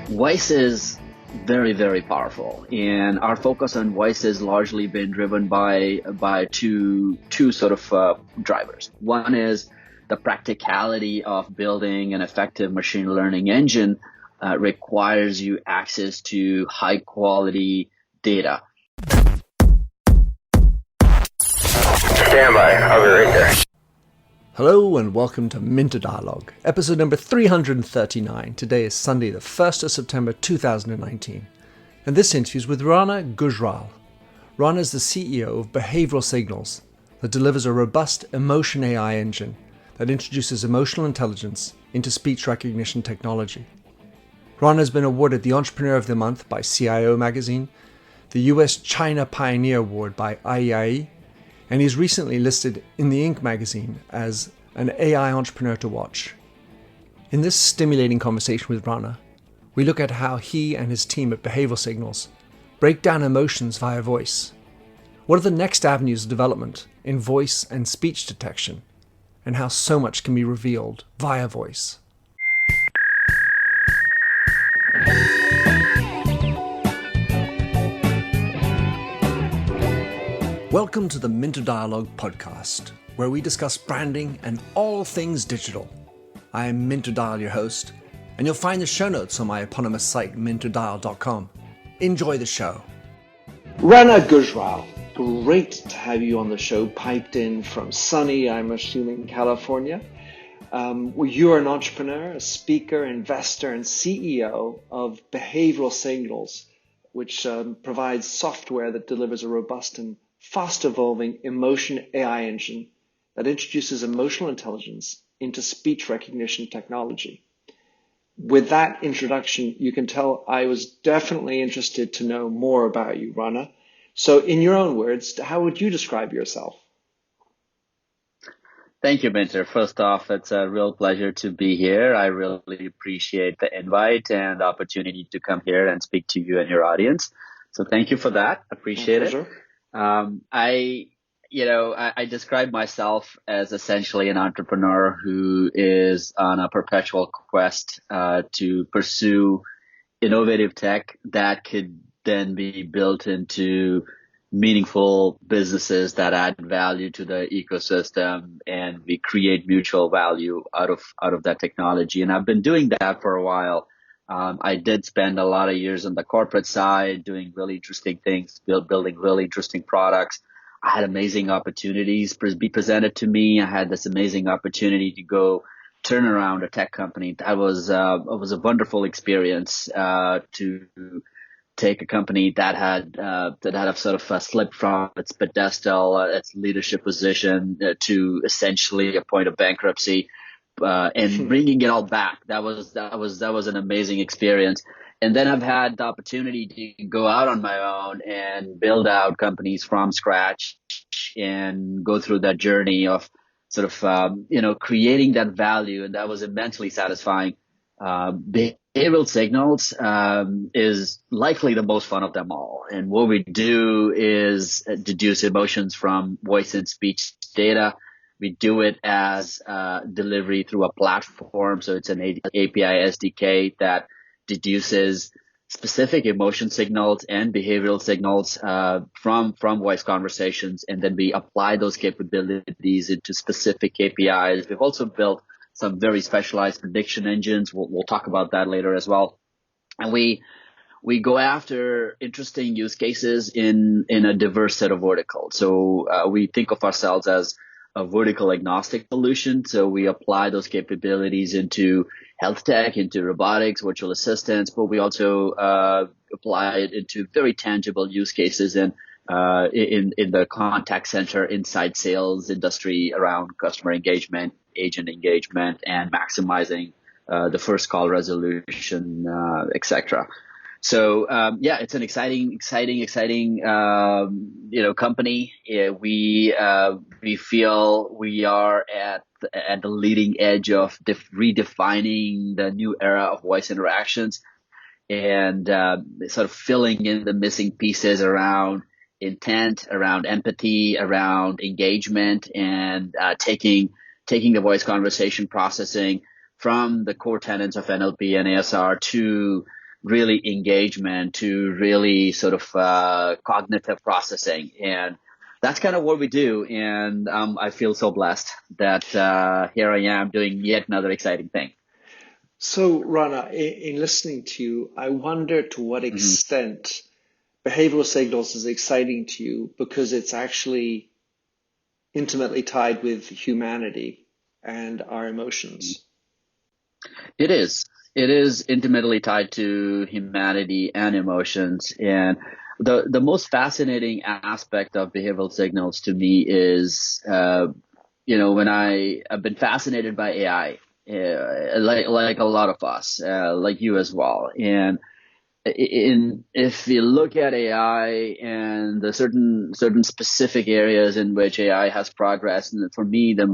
Voice is very, very powerful, and our focus on voice has largely been driven by two sort of drivers. One is the practicality of building an effective machine learning engine requires you access to high quality data. Stand by, I'll be right there. Hello and welcome to Minter Dialogue, episode number 339. Today is Sunday, the 1st of September 2019. And this interview is with Rana Gujral. Rana is the CEO of Behavioral Signals that delivers a robust emotion AI engine that introduces emotional intelligence into speech recognition technology. Rana has been awarded the Entrepreneur of the Month by CIO Magazine, the US China Pioneer Award by IEIE, and he's recently listed in the Inc. magazine as an AI entrepreneur to watch. In this stimulating conversation with Rana, we look at how he and his team at Behavioral Signals break down emotions via voice. What are the next avenues of development in voice and speech detection, and how so much can be revealed via voice. Welcome to the Minter Dialogue podcast, where we discuss branding and all things digital. I am Minter Dial, your host, and you'll find the show notes on my eponymous site, minterdial.com. Enjoy the show. Rana Gujral, great to have you on the show, piped in from sunny, I'm assuming, California. You are an entrepreneur, a speaker, investor, and CEO of Behavioral Signals, which provides software that delivers a robust and fast-evolving emotion AI engine that introduces emotional intelligence into speech recognition technology. With that introduction, you can tell I was definitely interested to know more about you, Rana. So in your own words, how would you describe yourself? Thank you, Minter. First off, it's a real pleasure to be here. I really appreciate the invite and the opportunity to come here and speak to you and your audience. So thank you for that. Appreciate it. I describe myself as essentially an entrepreneur who is on a perpetual quest to pursue innovative tech that could then be built into meaningful businesses that add value to the ecosystem, and we create mutual value out of that technology. And I've been doing that for a while. I did spend a lot of years on the corporate side doing really interesting things, building really interesting products. I had amazing opportunities be presented to me. I had this amazing opportunity to go turn around a tech company. It was a wonderful experience to take a company that had sort of slipped from its pedestal, its leadership position to essentially a point of bankruptcy. And bringing it all back, that was an amazing experience. And then I've had the opportunity to go out on my own and build out companies from scratch and go through that journey of sort of creating that value, and that was immensely satisfying. Behavioral Signals is likely the most fun of them all, and what we do is deduce emotions from voice and speech data. We do it as delivery through a platform. So it's an API SDK that deduces specific emotion signals and behavioral signals from voice conversations. And then we apply those capabilities into specific APIs. We've also built some very specialized prediction engines. We'll talk about that later as well. And we go after interesting use cases in a diverse set of verticals. So we think of ourselves as a vertical agnostic solution. So we apply those capabilities into health tech, into robotics, virtual assistants, but we also apply it into very tangible use cases in the contact center, inside sales industry around customer engagement, agent engagement, and maximizing the first call resolution, etc. So, it's an exciting, company. We feel we are at the leading edge of redefining the new era of voice interactions and, sort of filling in the missing pieces around intent, around empathy, around engagement, and taking taking the voice conversation processing from the core tenets of NLP and ASR to really engagement, to really sort of cognitive processing. And that's kind of what we do. And I feel so blessed that here I am doing yet another exciting thing. So, Rana, in listening to you, I wonder to what extent behavioral signals is exciting to you because it's actually intimately tied with humanity and our emotions. It is. It is intimately tied to humanity and emotions. And the most fascinating aspect of behavioral signals to me is, when I've been fascinated by AI, like a lot of us, like you as well. And if you look at AI and the certain specific areas in which AI has progressed, and for me, the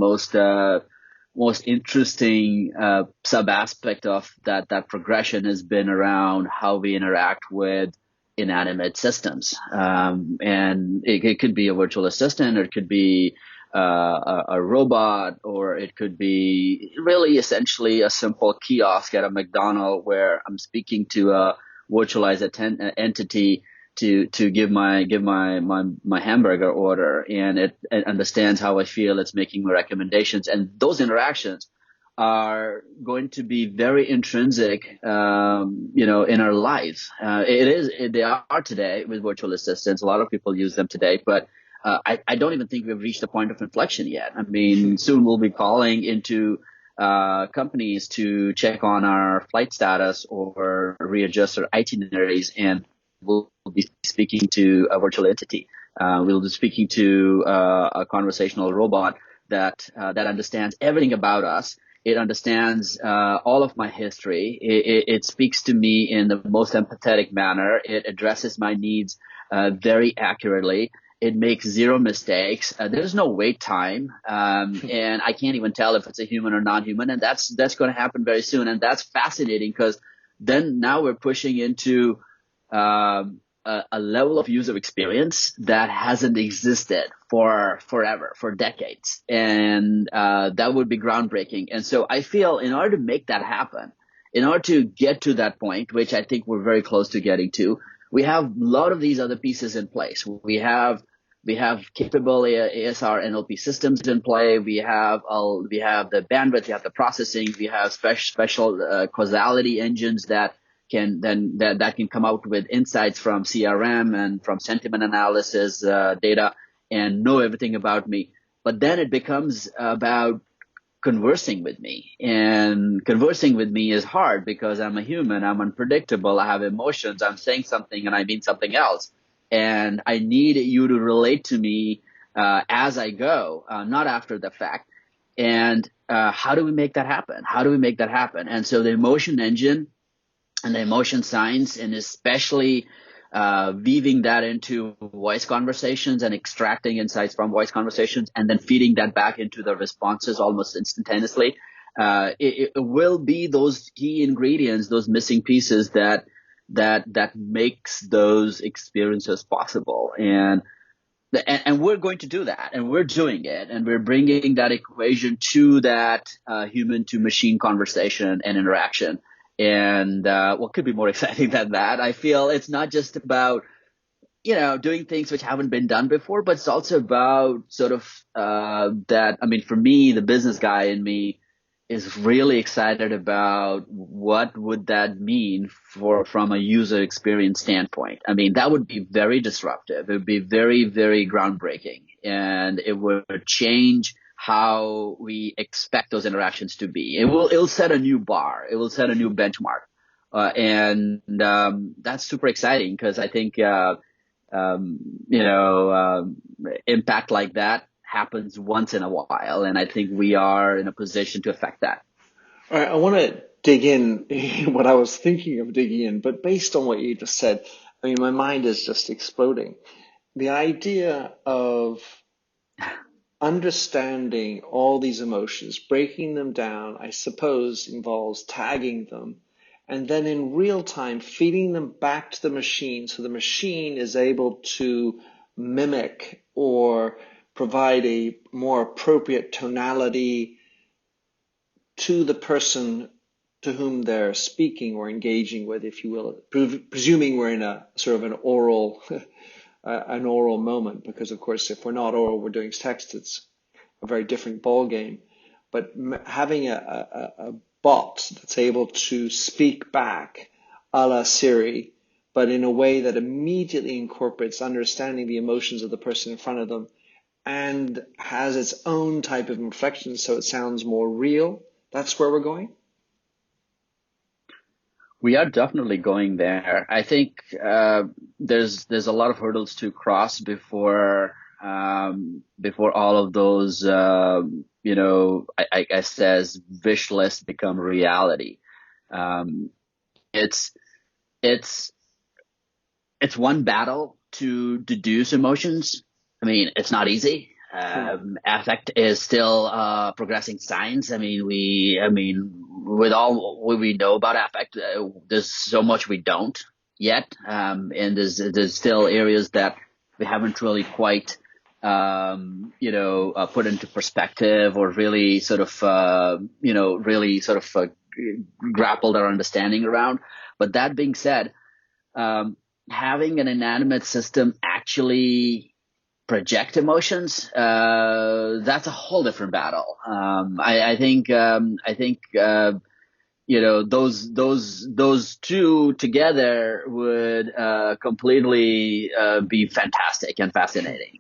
most interesting sub aspect of that progression has been around how we interact with inanimate systems. And it could be a virtual assistant, or it could be a robot, or it could be really essentially a simple kiosk at a McDonald's where I'm speaking to a virtualized entity to give my hamburger order, and it understands how I feel. It's making my recommendations, and those interactions are going to be very intrinsic, in our lives. They are today with virtual assistants. A lot of people use them today, but I don't even think we've reached the point of inflection yet. I mean, soon we'll be calling into companies to check on our flight status or readjust our itineraries, and we'll be speaking to a virtual entity. We'll be speaking to a conversational robot that understands everything about us. It understands all of my history. It speaks to me in the most empathetic manner. It addresses my needs very accurately. It makes zero mistakes. There's no wait time, and I can't even tell if it's a human or non-human. And that's going to happen very soon. And that's fascinating because then now we're pushing into a level of user experience that hasn't existed for forever, for decades, and that would be groundbreaking. And so I feel in order to make that happen, in order to get to that point, which I think we're very close to getting to, we have a lot of these other pieces in place. We have capable ASR NLP systems in play. We have the bandwidth, we have the processing, we have special causality engines that can come out with insights from CRM and from sentiment analysis data and know everything about me. But then it becomes about conversing with me, and conversing with me is hard because I'm a human. I'm unpredictable. I have emotions. I'm saying something and I mean something else, and I need you to relate to me as I go, not after the fact. And how do we make that happen? And so the emotion engine and the emotion science, and especially weaving that into voice conversations and extracting insights from voice conversations and then feeding that back into the responses almost instantaneously. It will be those key ingredients, those missing pieces that makes those experiences possible. And we're going to do that, and we're doing it, and we're bringing that equation to that human to machine conversation and interaction. And what could be more exciting than that? I feel it's not just about, doing things which haven't been done before, but it's also about sort of that. I mean, for me, the business guy in me is really excited about what would that mean from a user experience standpoint. I mean, that would be very disruptive. It would be very, very groundbreaking, and it would change how we expect those interactions to be. It'll set a new bar. It will set a new benchmark. And that's super exciting because I think, impact like that happens once in a while. And I think we are in a position to affect that. All right. I want to dig in what I was thinking of digging in, but based on what you just said, I mean, my mind is just exploding. The idea of understanding all these emotions, breaking them down, I suppose involves tagging them, and then in real time feeding them back to the machine so the machine is able to mimic or provide a more appropriate tonality to the person to whom they're speaking or engaging with, if you will, presuming we're in a sort of an oral moment, because of course if we're not oral, we're doing text, it's a very different ball game. But having a bot that's able to speak back a la Siri, but in a way that immediately incorporates understanding the emotions of the person in front of them and has its own type of inflection so it sounds more real, that's where we're going? We are definitely going there. I think there's a lot of hurdles to cross before all of those I guess as wish lists become reality. It's it's it's one battle to deduce emotions. I mean, it's not easy. Affect is still progressing science. I mean, with all what we know about affect, there's so much we don't yet, and there's still areas that we haven't really quite put into perspective or really sort of grappled our understanding around. But that being said, having an inanimate system actually project emotions, that's a whole different battle. I think those two together would completely be fantastic and fascinating.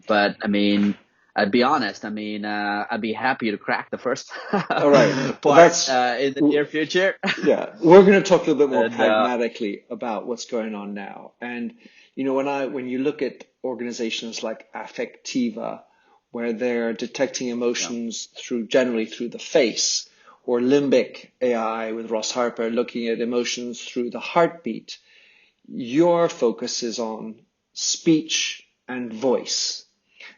But I mean, I'd be honest. I mean, I'd be happy to crack the first All right. part in the near future. Yeah, we're going to talk a little bit more And, pragmatically about what's going on now. And when you look at organizations like Affectiva, where they're detecting emotions generally through the face, or Limbic AI with Ross Harper looking at emotions through the heartbeat, your focus is on speech and voice.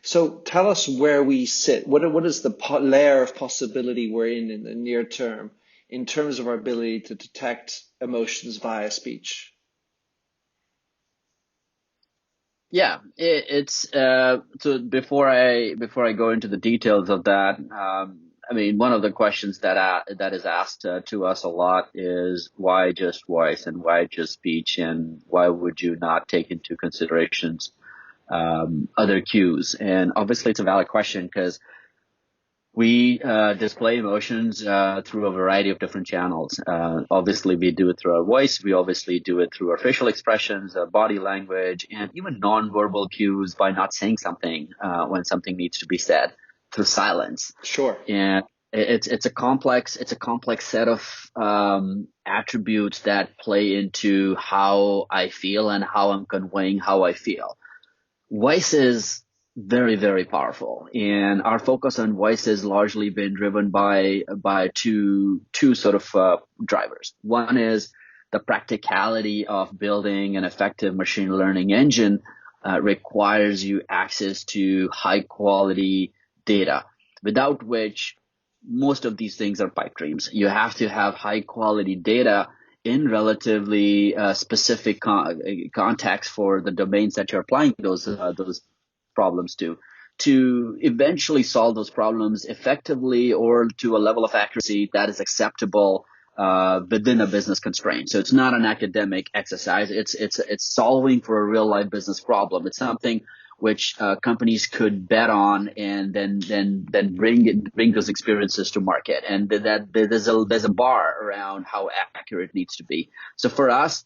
So tell us where we sit. What is the layer of possibility we're in the near term in terms of our ability to detect emotions via speech? Yeah, it's so before I go into the details of that, I mean, one of the questions that is asked to us a lot is why just voice and why just speech, and why would you not take into considerations other cues? And obviously, it's a valid question because we display emotions through a variety of different channels. Obviously, we do it through our voice. We obviously do it through our facial expressions, body language, and even nonverbal cues by not saying something when something needs to be said, through silence. Sure. And it's a complex set of attributes that play into how I feel and how I'm conveying how I feel. Voice is very, very powerful, and our focus on voice has largely been driven by two sort of drivers. One is the practicality of building an effective machine learning engine requires you access to high quality data, without which most of these things are pipe dreams. You have to have high quality data in relatively specific context for the domains that you're applying those problems to eventually solve those problems effectively or to a level of accuracy that is acceptable within a business constraint. So it's not an academic exercise. It's solving for a real life business problem. It's something which companies could bet on and then bring those experiences to market. And that there's a bar around how accurate it needs to be. So for us,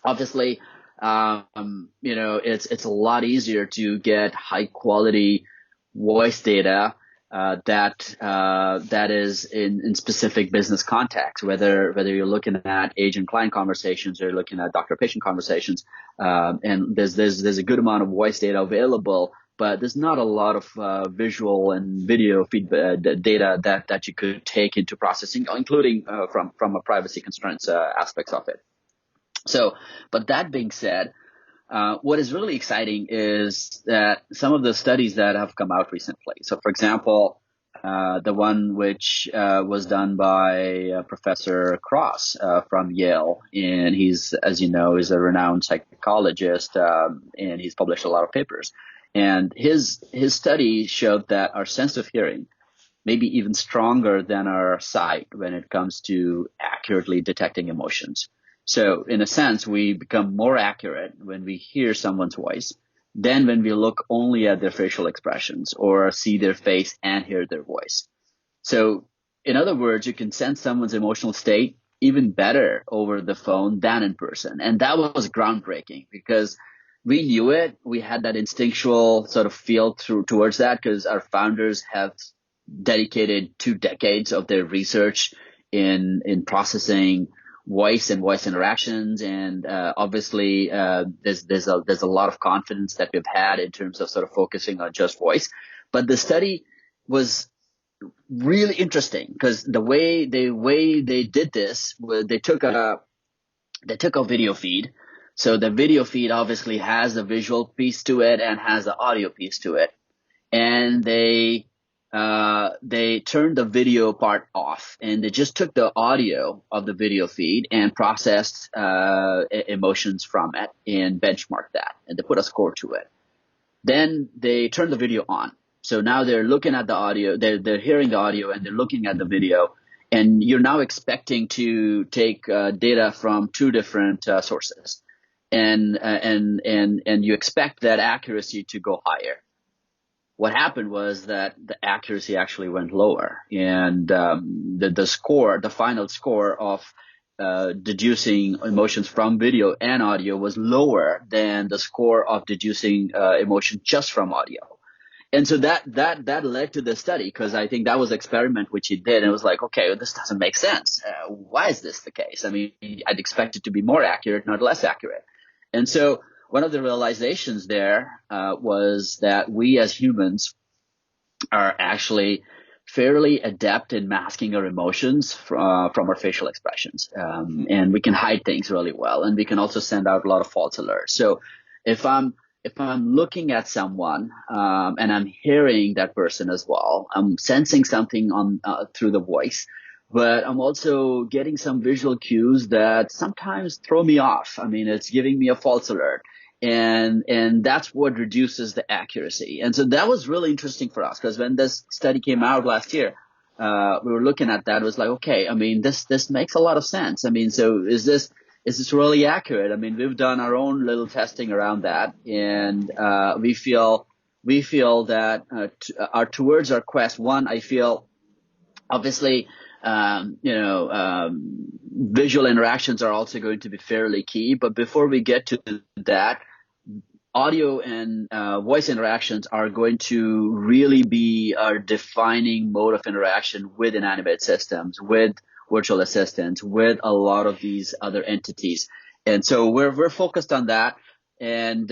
obviously, it's a lot easier to get high quality voice data that is in specific business context, whether you're looking at agent client conversations or you're looking at doctor patient conversations, and there's a good amount of voice data available, but there's not a lot of visual and video feedback data that you could take into processing, including from a privacy constraints aspects of it. So, but that being said, what is really exciting is that some of the studies that have come out recently. So, for example, the one which was done by Professor Cross from Yale, and he's, as you know, is a renowned psychologist, and he's published a lot of papers. And his study showed that our sense of hearing, maybe even stronger than our sight when it comes to accurately detecting emotions. So in a sense, we become more accurate when we hear someone's voice than when we look only at their facial expressions or see their face and hear their voice. So in other words, you can sense someone's emotional state even better over the phone than in person. And that was groundbreaking because we knew it. We had that instinctual sort of feel towards that because our founders have dedicated 2 decades of their research in processing voice and voice interactions. And obviously, there's a lot of confidence that we've had in terms of sort of focusing on just voice. But the study was really interesting because the way they did this was they took a video feed. So the video feed obviously has a visual piece to it and has the audio piece to it, and they turned the video part off, and they just took the audio of the video feed and processed emotions from it and benchmarked that, and they put a score to it. Then they turned the video on. So now they're looking at the audio, they're hearing the audio, and they're looking at the video. And you're now expecting to take data from 2 different sources, and you expect that accuracy to go higher. What happened was that the accuracy actually went lower, and the final score of deducing emotions from video and audio was lower than the score of deducing emotion just from audio. And so that led to the study, because I think that was an experiment which he did, and it was like, okay, well, this doesn't make sense. Why is this the case? I mean, I'd expect it to be more accurate, not less accurate. And so one of the realizations there was that we as humans are actually fairly adept in masking our emotions from our facial expressions, and we can hide things really well, and we can also send out a lot of false alerts. So if I'm looking at someone and I'm hearing that person as well, I'm sensing something on through the voice, but I'm also getting some visual cues that sometimes throw me off. I mean, it's giving me a false alert, and that's what reduces the accuracy. And so that was really interesting for us, because when this study came out last year, we were looking at that. It was like, okay, I mean, this makes a lot of sense. I mean, so is this really accurate? I mean, we've done our own little testing around that, and we feel that towards our quest. One, I feel obviously, visual interactions are also going to be fairly key. But before we get to that, audio and voice interactions are going to really be our defining mode of interaction with inanimate systems, with virtual assistants, with a lot of these other entities. And so we're focused on that. And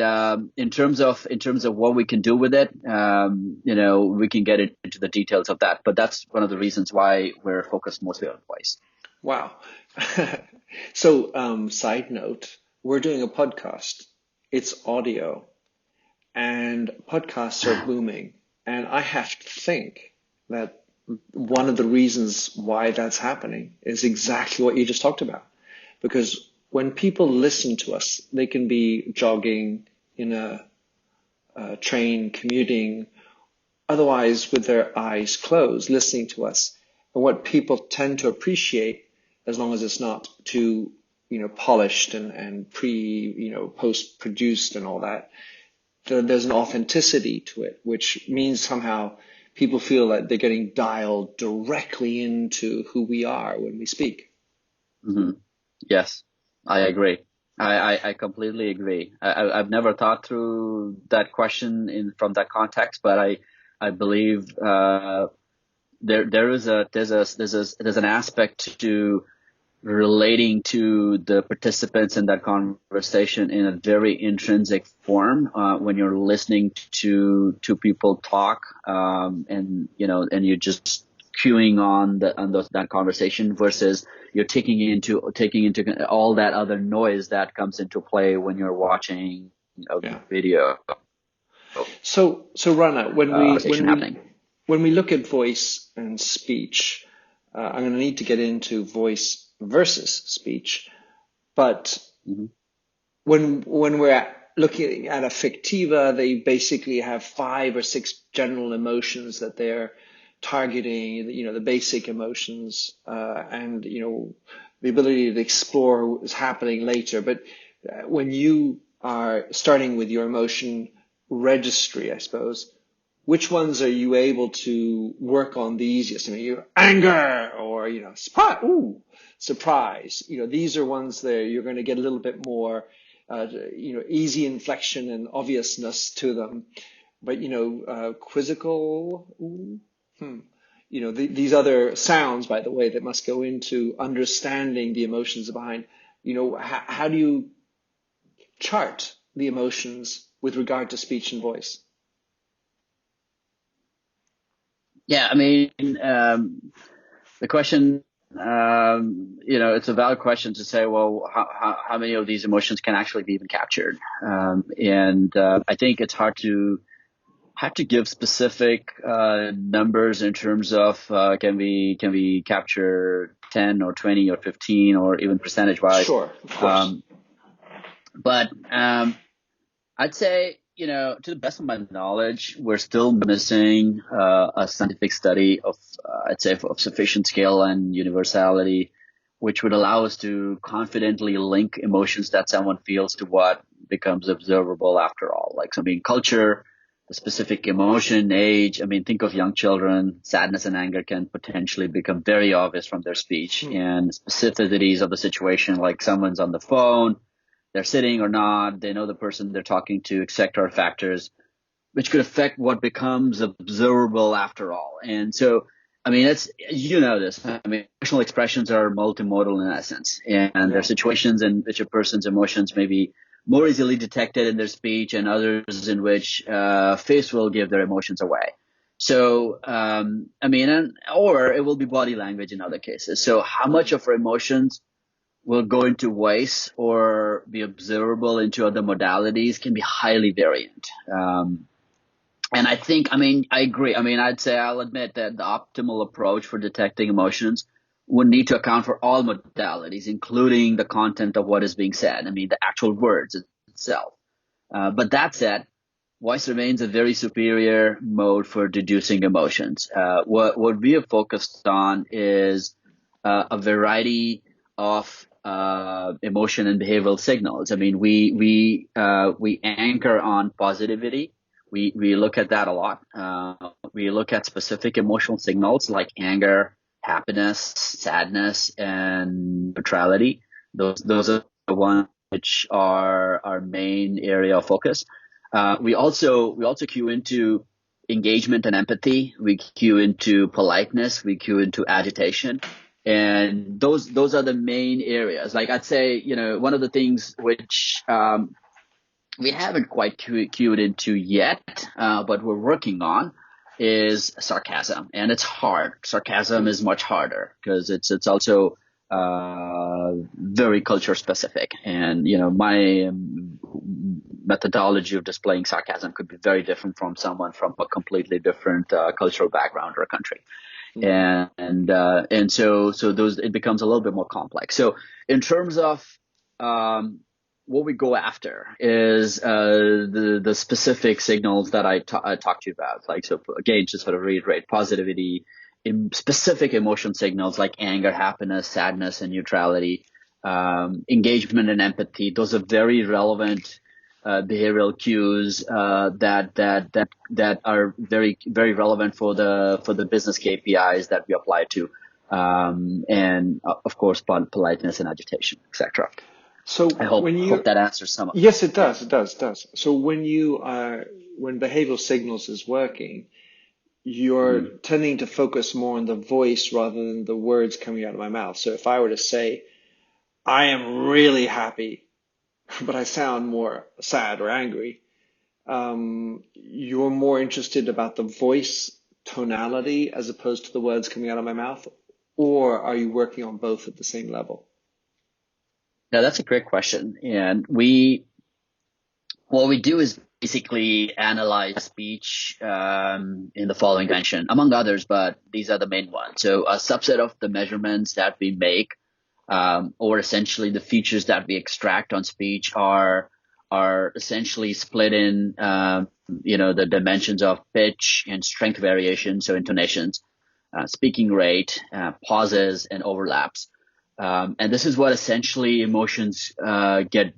in terms of what we can do with it, we can get into the details of that. But that's one of the reasons why we're focused mostly on voice. Wow. So, side note, we're doing a podcast. It's audio, and podcasts are booming. And I have to think that one of the reasons why that's happening is exactly what you just talked about. Because when people listen to us, they can be jogging in a train, commuting, otherwise with their eyes closed, listening to us. And what people tend to appreciate, as long as it's not too, polished and post produced and all that, there's an authenticity to it, which means somehow people feel that they're getting dialed directly into who we are when we speak. Mm-hmm. Yes, I agree. I completely agree. I've never thought through that question from that context, but I believe there's an aspect to relating to the participants in that conversation in a very intrinsic form when you're listening to people talk, and you're just queuing on that conversation, versus you're taking into all that other noise that comes into play when you're watching a video. So Rana, when we look at voice and speech, I'm going to need to get into voice versus speech, but when we're looking at affectiva, they basically have 5 or 6 general emotions that they're targeting, the basic emotions, and, the ability to explore what is happening later. But when you are starting with your emotion registry, I suppose, which ones are you able to work on the easiest? I mean, your anger or, surprise. These are ones that you're going to get a little bit more, easy inflection and obviousness to them. But, quizzical, these other sounds, by the way, that must go into understanding the emotions behind, how do you chart the emotions with regard to speech and voice? Yeah, I mean, the question, it's a valid question to say, well, how many of these emotions can actually be even captured? I think it's hard to give specific numbers in terms of can we capture 10 or 20 or 15 or even percentage wise. Sure, of course. But I'd say, to the best of my knowledge, we're still missing a scientific study of, I'd say, of sufficient scale and universality, which would allow us to confidently link emotions that someone feels to what becomes observable after all. Like, so, I mean, culture, the specific emotion, age. I mean, think of young children. Sadness and anger can potentially become very obvious from their speech, and specificities of the situation, like someone's on the phone, they're sitting or not, they know the person they're talking to, etc., are factors which could affect what becomes observable after all. And so, I mean, this. I mean, emotional expressions are multimodal in essence, and there are situations in which a person's emotions may be more easily detected in their speech, and others in which face will give their emotions away. So, or it will be body language in other cases. So how much of our emotions will go into voice or be observable into other modalities can be highly variant. And I think, I agree. I'll admit that the optimal approach for detecting emotions would need to account for all modalities, including the content of what is being said. I mean, the actual words itself. But that said, voice remains a very superior mode for deducing emotions. What we have focused on is a variety of emotion and behavioral signals. I mean, we anchor on positivity. We look at that a lot. We look at specific emotional signals like anger, happiness, sadness, and neutrality. Those are the ones which are our main area of focus. We also cue into engagement and empathy. We cue into politeness. We cue into agitation. And those are the main areas. Like, I'd say, one of the things which we haven't quite cued into yet, but we're working on, is sarcasm. And it's hard. Sarcasm is much harder because it's also very culture specific. And, my methodology of displaying sarcasm could be very different from someone from a completely different cultural background or country. And so those, it becomes a little bit more complex. So in terms of what we go after is the specific signals that I talked to you about. Like, so again, just sort of reiterate, positivity, specific emotion signals like anger, happiness, sadness, and neutrality, engagement and empathy. Those are very relevant behavioral cues that are very, very relevant for the business KPIs that we apply to, and of course politeness and agitation, etc. So I hope that answers some of it. Yes, it does. It does. So when behavioral signals is working, you're tending to focus more on the voice rather than the words coming out of my mouth. So if I were to say, I am really happy, but I sound more sad or angry, you're more interested about the voice tonality as opposed to the words coming out of my mouth? Or are you working on both at the same level? No, that's a great question. And what we do is basically analyze speech in the following dimension, among others, but these are the main ones. So a subset of the measurements that we make, or essentially the features that we extract on speech are essentially split in, the dimensions of pitch and strength variation, so intonations, speaking rate, pauses, and overlaps. And this is what essentially emotions get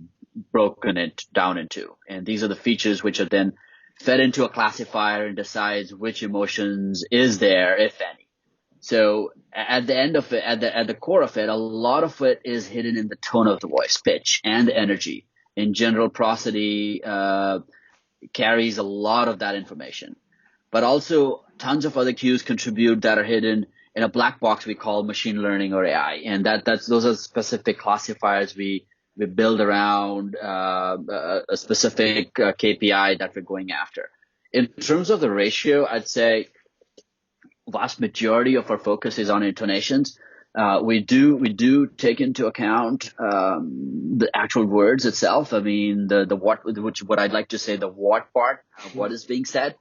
down into. And these are the features which are then fed into a classifier and decides which emotions is there, if any. So at the end of it, at the core of it, a lot of it is hidden in the tone of the voice, pitch, and the energy. In general, prosody carries a lot of that information, but also tons of other cues contribute that are hidden in a black box we call machine learning or AI, and those are specific classifiers we build around a specific KPI that we're going after. In terms of the ratio, I'd say vast majority of our focus is on intonations. We do take into account the actual words itself. I mean, what I'd like to say, the what part of what is being said.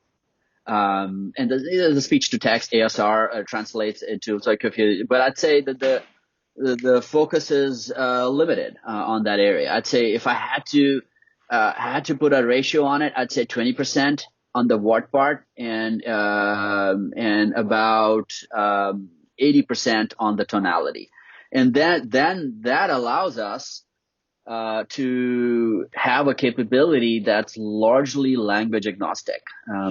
And the speech to text ASR translates into but I'd say that the focus is limited on that area. I'd say if I had to put a ratio on it, I'd say 20% on the what part and about 80% on the tonality, and that allows us to have a capability that's largely language agnostic.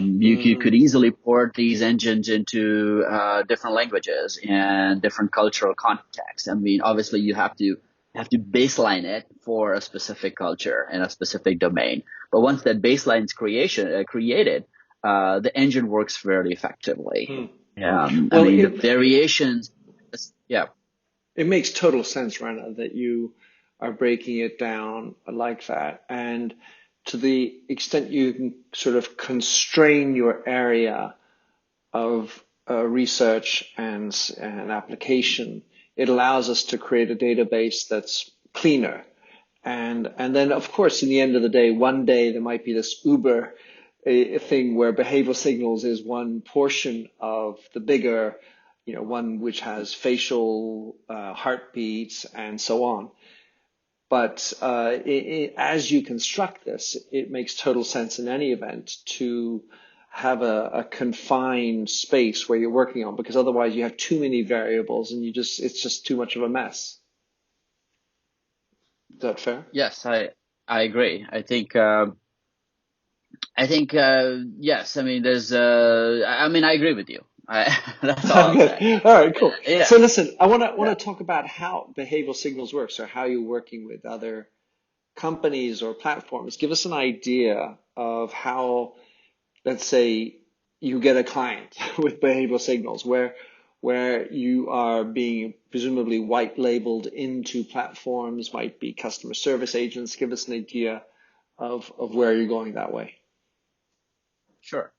You could easily port these engines into different languages and different cultural contexts. I mean, obviously you have to baseline it for a specific culture and a specific domain. But once that baseline is created, the engine works fairly effectively. I mean, the variations, yeah. It makes total sense, Rana, that you are breaking it down like that. And to the extent you can sort of constrain your area of research and application, it allows us to create a database that's cleaner. And then, of course, in the end of the day, one day there might be this Uber a thing where behavioral signals is one portion of the bigger, one which has facial heartbeats and so on. But as you construct this, it makes total sense in any event to have a confined space where you're working on, because otherwise you have too many variables and it's just too much of a mess. Is that fair? Yes, I agree. I think yes. I mean, I agree with you. That's all I'm saying. All right, cool. Yeah. So listen, I want to talk about how behavioral signals work. So how you're working with other companies or platforms. Give us an idea of how, let's say, you get a client with behavioral signals where you are being presumably white labeled into platforms, might be customer service agents. Give us an idea of where you're going that way. Sure.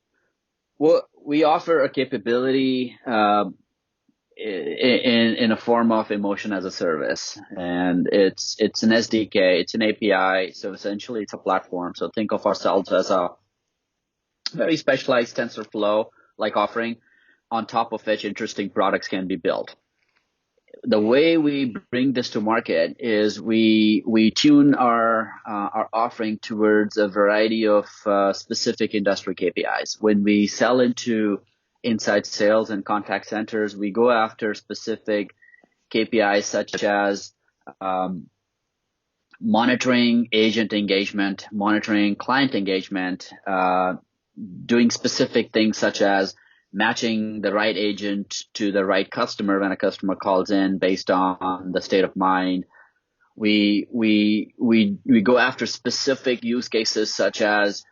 Well, we offer a capability in a form of emotion as a service, and it's an SDK, it's an API. So essentially, it's a platform. So think of ourselves as a very specialized TensorFlow like offering, on top of which interesting products can be built. The way we bring this to market is we tune our offering towards a variety of specific industry KPIs. When we sell into inside sales and contact centers, we go after specific KPIs such as monitoring agent engagement, monitoring client engagement, doing specific things such as matching the right agent to the right customer when a customer calls in based on the state of mind. We go after specific use cases such as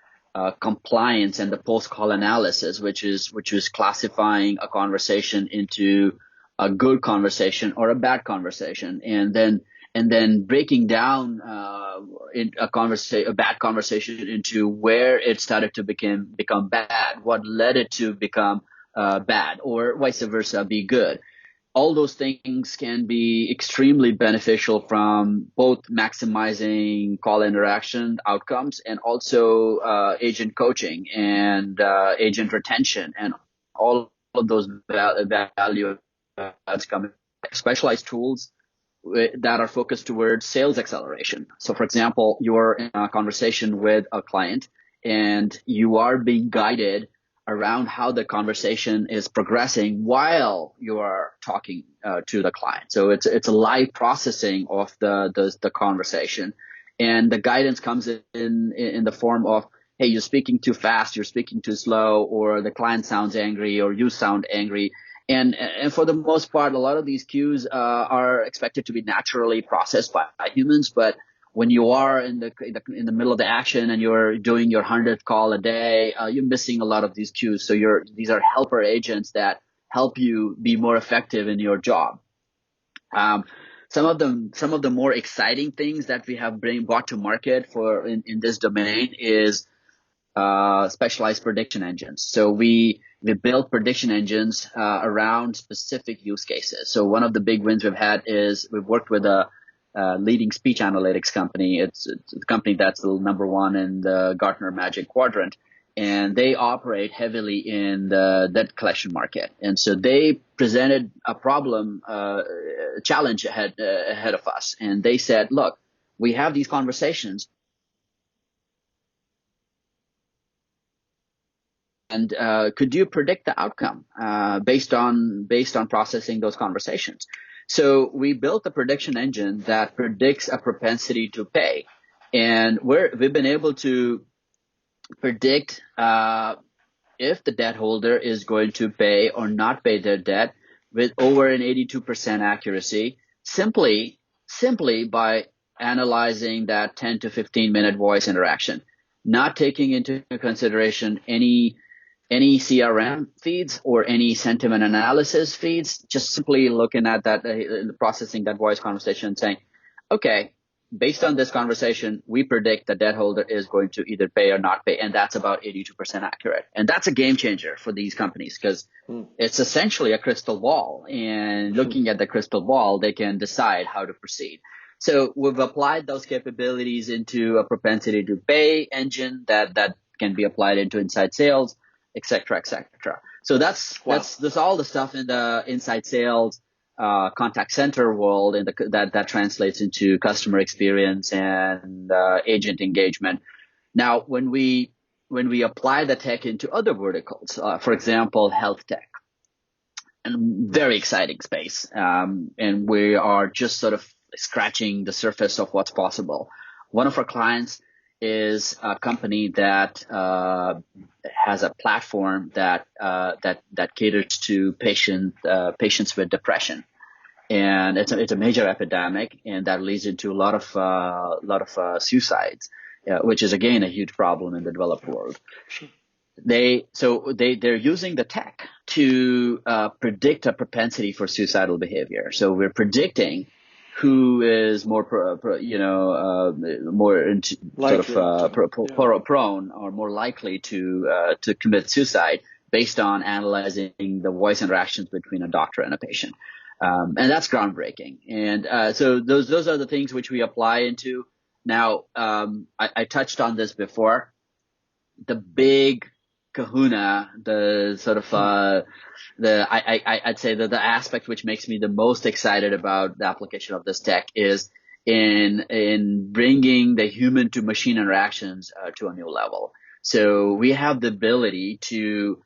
compliance and the post-call analysis, which is classifying a conversation into a good conversation or a bad conversation, and then breaking down a bad conversation into where it started to become bad, what led it to become bad, or vice versa, be good. All those things can be extremely beneficial from both maximizing call interaction outcomes and also agent coaching and agent retention, and all of those value adds come. Specialized tools that are focused towards sales acceleration. So, for example, you're in a conversation with a client and you are being guided around how the conversation is progressing while you are talking to the client. So it's a live processing of the conversation, and the guidance comes in the form of, hey, you're speaking too fast, you're speaking too slow, or the client sounds angry, or you sound angry. And for the most part, a lot of these cues are expected to be naturally processed by humans, but when you are in the middle of the action and you're doing your 100th call a day, you're missing a lot of these cues. So these are helper agents that help you be more effective in your job. Some of the more exciting things that we have brought to market in this domain is specialized prediction engines. So we build prediction engines around specific use cases. So one of the big wins we've had is we've worked with a leading speech analytics company. It's a company that's the number one in the Gartner Magic Quadrant, and they operate heavily in the debt collection market. And so they presented a problem, challenge ahead of us, and they said, "Look, we have these conversations, and could you predict the outcome based on processing those conversations?" So we built a prediction engine that predicts a propensity to pay, and we've been able to predict if the debt holder is going to pay or not pay their debt with over an 82% accuracy, simply by analyzing that 10 to 15 minute voice interaction, not taking into consideration any CRM feeds or any sentiment analysis feeds, just simply looking at that, processing that voice conversation and saying, okay, based on this conversation, we predict the debt holder is going to either pay or not pay. And that's about 82% accurate. And that's a game changer for these companies because it's essentially a crystal ball. And looking at the crystal ball, they can decide how to proceed. So we've applied those capabilities into a propensity to pay engine that can be applied into inside sales, et cetera, et cetera. So that's all the stuff in the inside sales, contact center world, and that translates into customer experience and agent engagement. Now, when we apply the tech into other verticals, for example, health tech, and very exciting space, and we are just sort of scratching the surface of what's possible. One of our clients is a company that has a platform that caters to patients with depression, and it's a major epidemic, and that leads into a lot of suicides, which is again a huge problem in the developed world. They're using the tech to predict a propensity for suicidal behavior. So we're predicting who is more more into prone or more likely to commit suicide based on analyzing the voice interactions between a doctor and a patient, and that's groundbreaking. And so those are the things which we apply into. Now, I touched on this before. The big kahuna, the sort of I'd say that the aspect which makes me the most excited about the application of this tech is in bringing the human to machine interactions to a new level. So we have the ability to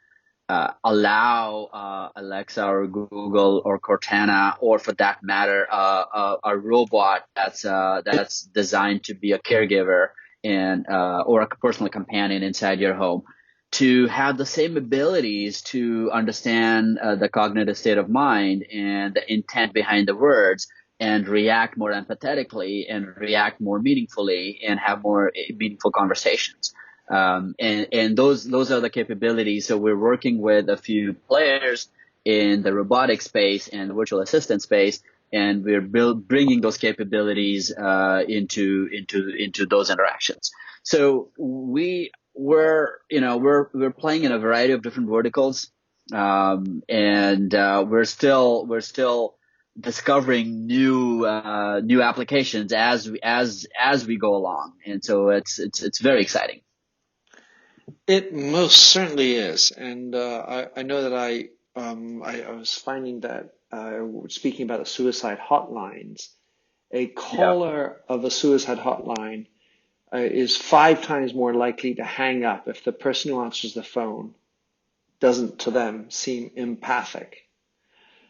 allow Alexa or Google or Cortana, or for that matter, a robot that's designed to be a caregiver and or a personal companion inside your home, to have the same abilities to understand the cognitive state of mind and the intent behind the words, and react more empathetically and react more meaningfully and have more meaningful conversations. And those are the capabilities. So we're working with a few players in the robotic space and the virtual assistant space, and we're bringing those capabilities into those interactions. So we're playing in a variety of different verticals, and we're still discovering new applications as we go along, and so it's very exciting. It most certainly is, and I know that I was finding that speaking about the suicide hotlines, a caller of a suicide hotline is 5 times more likely to hang up if the person who answers the phone doesn't to them seem empathic.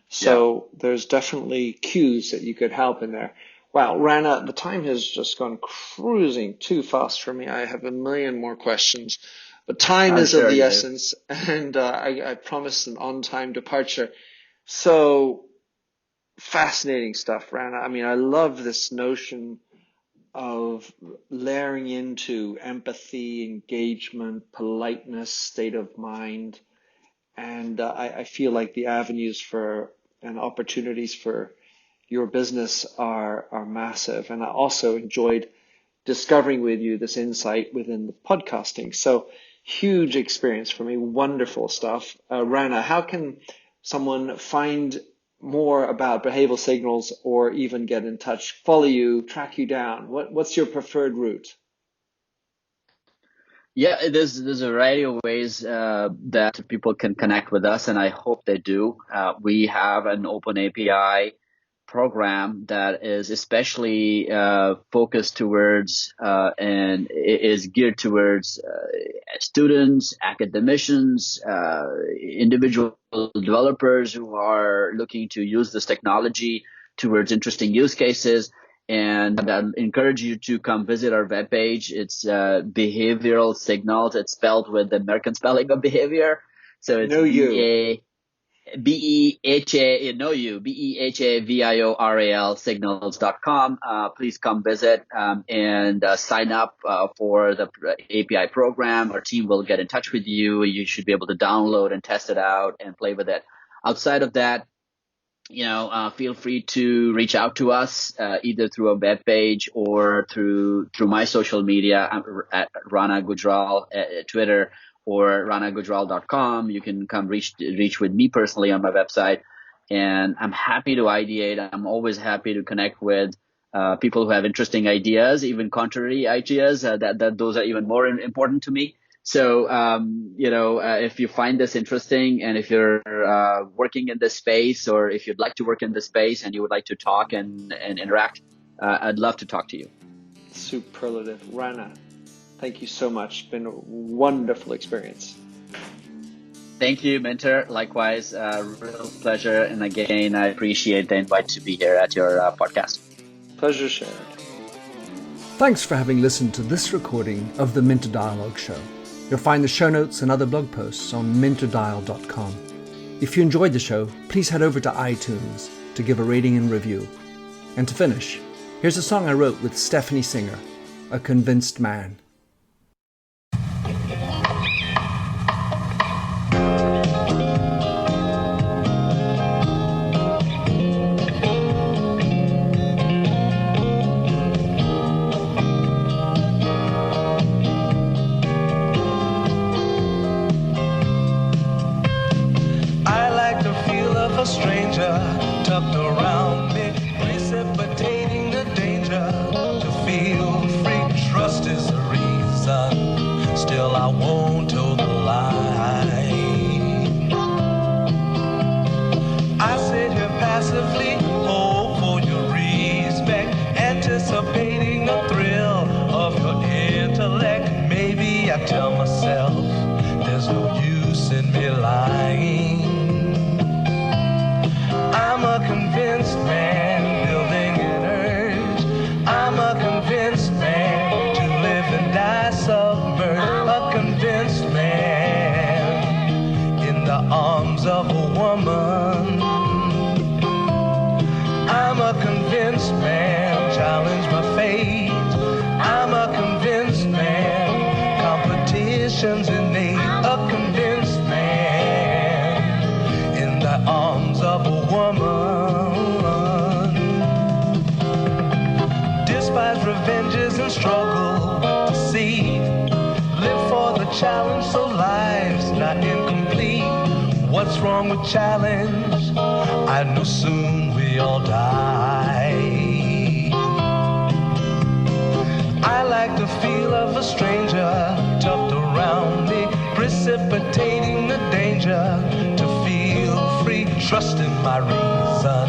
So there's definitely cues that you could help in there. Wow, Rana, the time has just gone cruising too fast for me. I have a million more questions, but time is of the essence, and I promised an on-time departure. So fascinating stuff, Rana. I mean, I love this notion of layering into empathy, engagement, politeness, state of mind. And I feel like the avenues for and opportunities for your business are massive. And I also enjoyed discovering with you this insight within the podcasting. So huge experience for me. Wonderful stuff. Rana, how can someone find more about behavioral signals or even get in touch, follow you, track you down? What's your preferred route? Yeah, there's a variety of ways that people can connect with us, and I hope they do. We have an open API program that is especially focused towards and is geared towards students, academicians, individual developers who are looking to use this technology towards interesting use cases. And I encourage you to come visit our webpage. It's behavioral signals. It's spelled with the American spelling of behavior. So it's BEHAVIORAL signals.com. Please come visit and sign up for the API program. Our team will get in touch with you. You should be able to download and test it out and play with it. Outside of that, feel free to reach out to us either through a web page or through my social media at Rana Gujral at Twitter or ranagujral.com. You can come reach with me personally on my website, and I'm happy to ideate. I'm always happy to connect with people who have interesting ideas, even contrary ideas. That those are even more important to me. So, if you find this interesting and if you're working in this space, or if you'd like to work in this space and you would like to talk and interact, I'd love to talk to you. Superlative. Rana, thank you so much. It's been a wonderful experience. Thank you, Minter. Likewise, real pleasure. And again, I appreciate the invite to be here at your podcast. Pleasure shared. Thanks for having listened to this recording of the Minter Dialogue Show. You'll find the show notes and other blog posts on minterdial.com. If you enjoyed the show, please head over to iTunes to give a rating and review. And to finish, here's a song I wrote with Stephanie Singer, A Convinced Man. A stranger tucked around me, precipitating the danger. To feel free, trust is the reason. Still, I won't toe the line. I sit here passively, hope for your respect, anticipating the thrill of your intellect. Maybe I tell myself there's no use in me lying. I'm a convinced man, building an urge. I'm a convinced man, to live and die submerged. A convinced man, in the arms of a woman. I'm a convinced man, challenge my fate. I'm a convinced man, competition's innate. A convinced man, in the arms of a woman. Despise revenges and struggle to see. Live for the challenge so life's not incomplete. What's wrong with challenge? I know soon we all die. I like the feel of a stranger tucked around me, precipitating the danger. To feel free, trust in my reason.